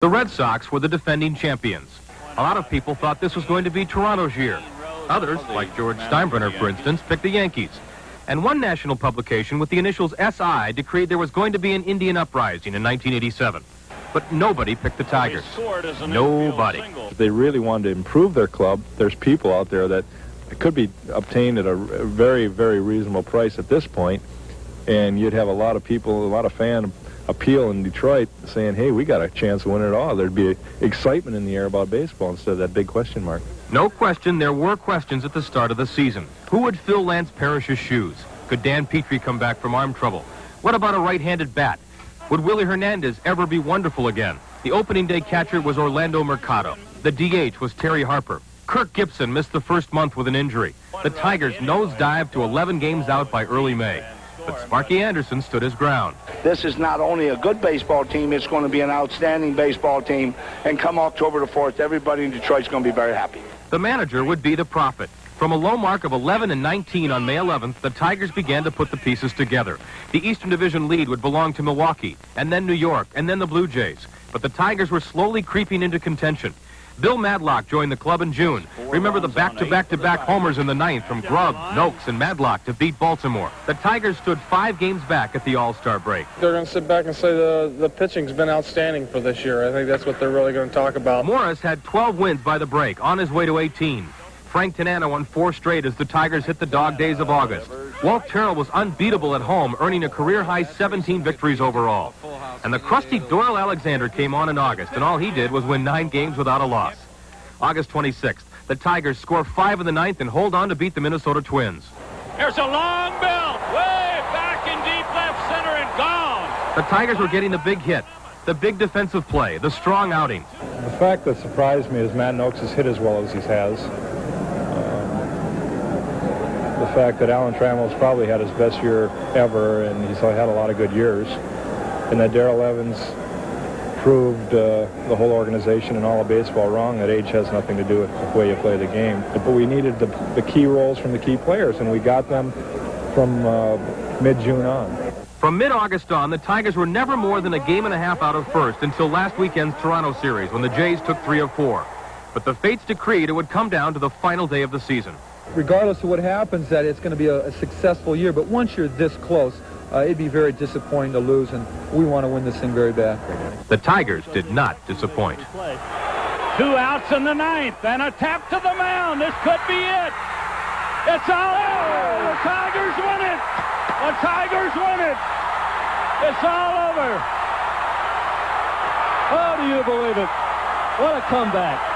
The Red Sox were the defending champions. A lot of people thought this was going to be Toronto's year. Others, like George Steinbrenner, for instance, picked the Yankees. And one national publication with the initials SI decreed there was going to be an Indian uprising in 1987. But nobody picked the Tigers. Nobody. If they really wanted to improve their club, there's people out there that could be obtained at a very, very reasonable price at this point, and you'd have a lot of people, a lot of fan appeal in Detroit saying, hey, we got a chance to win it all. There'd be excitement in the air about baseball instead of that big question mark. No question, there were questions at the start of the season. Who would fill Lance Parrish's shoes? Could Dan Petrie come back from arm trouble? What about a right-handed bat? Would Willie Hernandez ever be wonderful again? The opening day catcher was Orlando Mercado. The DH was Terry Harper. Kirk Gibson missed the first month with an injury. The Tigers nosedived to 11 games out by early May. But Sparky Anderson stood his ground. This is not only a good baseball team, it's going to be an outstanding baseball team. And come October the 4th, everybody in Detroit's going to be very happy. The manager would be the prophet. From a low mark of 11-19 on May 11th, the Tigers began to put the pieces together. The Eastern Division lead would belong to Milwaukee, and then New York, and then the Blue Jays. But the Tigers were slowly creeping into contention. Bill Madlock joined the club in June. Remember the back-to-back-to-back homers in the ninth from Grubb, Noakes, and Madlock to beat Baltimore. The Tigers stood 5 games back at the All-Star break. They're going to sit back and say the pitching's been outstanding for this year. I think that's what they're really going to talk about. Morris had 12 wins by the break, on his way to 18. Frank Tanana won 4 straight as the Tigers hit the dog days of August. Walt Terrell was unbeatable at home, earning a career-high 17 victories overall. And the crusty Doyle Alexander came on in August, and all he did was win 9 games without a loss. August 26th, the Tigers score 5 in the 9th and hold on to beat the Minnesota Twins. There's a long belt, way back in deep left center and gone. The Tigers were getting the big hit, the big defensive play, the strong outing. The fact that surprised me is Matt Noakes has hit as well as he has. The fact that Alan Trammell's probably had his best year ever, and he's had a lot of good years, and that Darrell Evans proved the whole organization and all of baseball wrong, that age has nothing to do with the way you play the game. But we needed the key roles from the key players, and we got them from mid-June on. From mid-August on, the Tigers were never more than a game and a half out of first until last weekend's Toronto series, when the Jays took 3 of 4. But the fates decreed it would come down to the final day of the season. Regardless of what happens, that it's going to be a successful year. But once you're this close, it'd be very disappointing to lose, and we want to win this thing very bad. The Tigers did not disappoint. 2 outs in the 9th, and a tap to the mound. This could be it. It's all over. The Tigers win it. The Tigers win it. It's all over. Oh, do you believe it? What a comeback.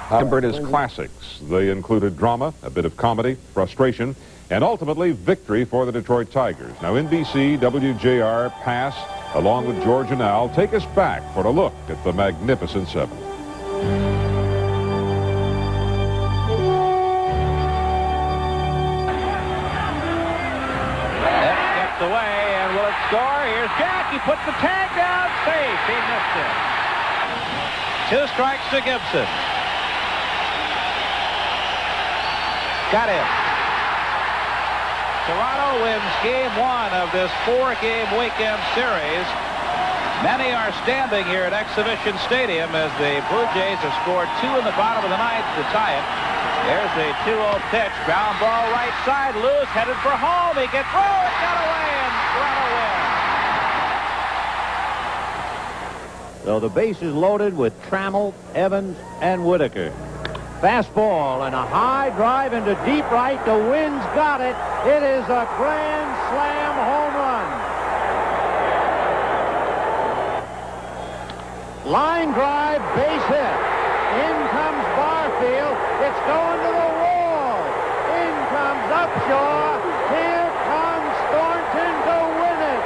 His classics. They included drama, a bit of comedy, frustration, and ultimately victory for the Detroit Tigers. Now NBC, WJR, Pass, along with George and Al, take us back for a look at the Magnificent Seven. That gets away, and will it score? Here's Jack. He puts the tag down. Safe. He missed it. 2 strikes to Gibson. Got him. Toronto wins game 1 of this 4-game weekend series. Many are standing here at Exhibition Stadium as the Blue Jays have scored 2 in the bottom of the 9th to tie it. There's the 2-0 pitch. Ground ball right side. Lewis headed for home. He gets through. It got away, and Toronto wins. So the base is loaded with Trammell, Evans, and Whitaker. Fastball and a high drive into deep right. The wind's got it. It is a grand slam home run. Line drive, base hit. In comes Barfield. It's going to the wall. In comes Upshaw. Here comes Thornton to win it.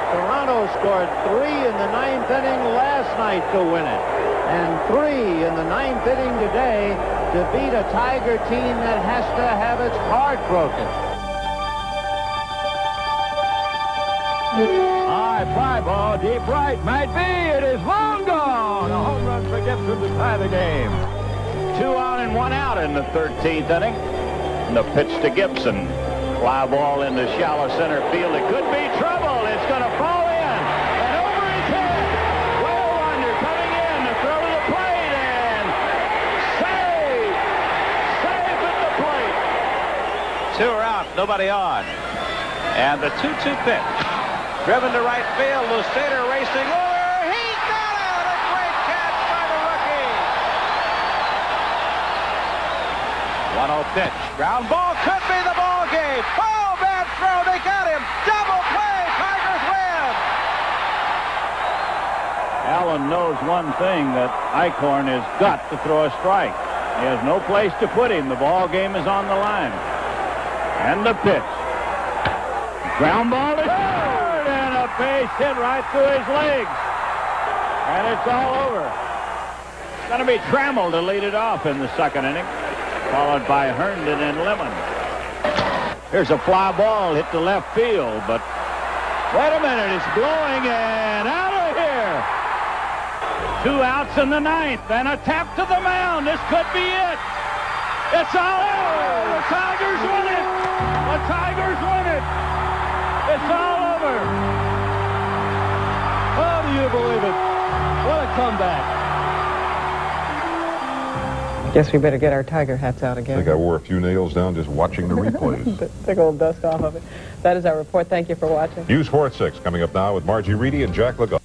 Toronto scored 3 in the 9th inning last night to win it. And 3 in the 9th inning today to beat a Tiger team that has to have its heart broken. High fly ball, deep right, might be. It is long gone. A home run for Gibson to tie the game. 2 on and 1 out in the 13th inning. And the pitch to Gibson. Fly ball into shallow center field. It could be trouble. It's going to fall in. And over his head. nobody on. And the 2-2 pitch. Driven to right field. Lustader racing over. He got it! A great catch by the rookie. 1-0 pitch. Ground ball could be the ball game. Oh, bad throw. They got him. Double play. Tigers win. Allen knows one thing, that Eichhorn has got to throw a strike. He has no place to put him. The ball game is on the line. And the pitch. Ground ball is hard, and a base hit right through his legs. And it's all over. It's going to be Trammell to lead it off in the second inning, followed by Herndon and Lemon. Here's a fly ball hit to left field, but wait a minute, it's blowing and out of here. 2 outs in the ninth, and a tap to the mound. This could be it. It's all over. The Tigers win it. The Tigers win it. It's all over. Oh, do you believe it? What a comeback. Guess we better get our Tiger hats out I again. think I wore a few nails down just watching the replays. Take a little dust off of it. That is our report. Thank you for watching. News 4 at 6 coming up now with Margie Reedy and Jack Legault.